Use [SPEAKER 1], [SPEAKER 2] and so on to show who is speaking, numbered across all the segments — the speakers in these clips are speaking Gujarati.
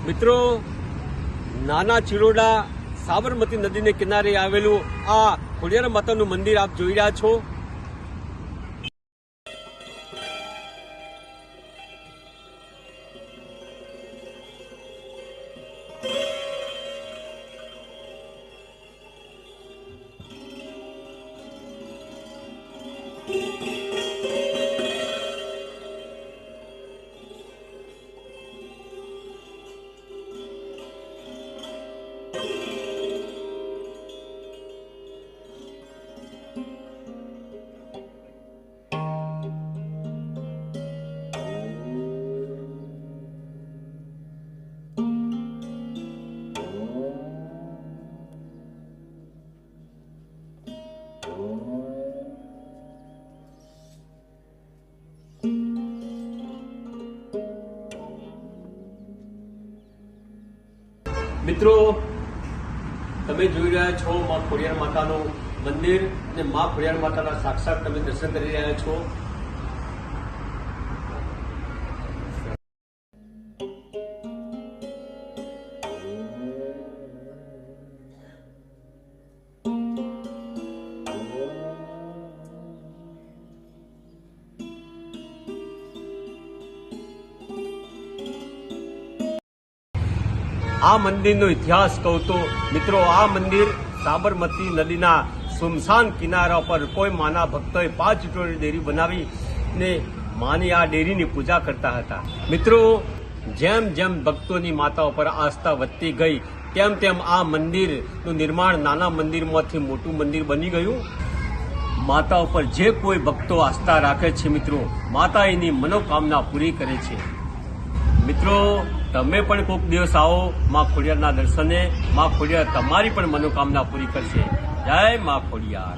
[SPEAKER 1] મિત્રો, નાના ચિલોડા સાબરમતી નદીને કિનારે આવેલું આ ખોડિયાર માતાનું મંદિર આપ જોઈ રહ્યા છો. મિત્રો, તમે જોઈ રહ્યા છો મા ખોડિયાર માતાનું મંદિર અને મા ખોડિયાર માતાના સાક્ષાત તમે દર્શન કરી રહ્યા છો. આ મંદિરનો ઇતિહાસ કહું તો મિત્રો, આ મંદિર સાબરમતી નદીના સુમસાન કિનારા પર કોઈ માના ભક્તોએ 5 લીટરની ડેરી બનાવીને માની આ ડેરીની પૂજા કરતા હતા. મિત્રો, જેમ જેમ ભક્તોની માતા ઉપર આસ્થા વધતી ગઈ તેમ તેમ આ મંદિરનું નિર્માણ નાના મંદિરમાંથી મોટું મંદિર બની ગયું. માતા ઉપર જે કોઈ ભક્તો આસ્થા રાખે છે મિત્રો, માતા એની મનોકામના પૂરી કરે છે. મિત્રો, તમે પણ કોઈક દિવસ આવો મા ખોડિયારના દર્શને. મા ખોડિયાર તમારી પણ મનોકામના પૂરી કરશે. જય મા ખોડિયાર.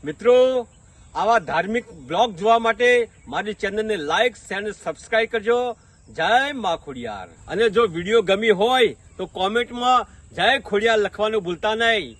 [SPEAKER 1] મિત્રો, આવા ધાર્મિક બ્લોગ જોવા માટે મારી ચેનલને લાઈક અને સબસ્ક્રાઇબ કરજો. જય મા ખોડિયાર. અને જો વિડીયો ગમી હોય તો કોમેન્ટમાં જય ખોડિયાર લખવાનું ભૂલતા નહીં.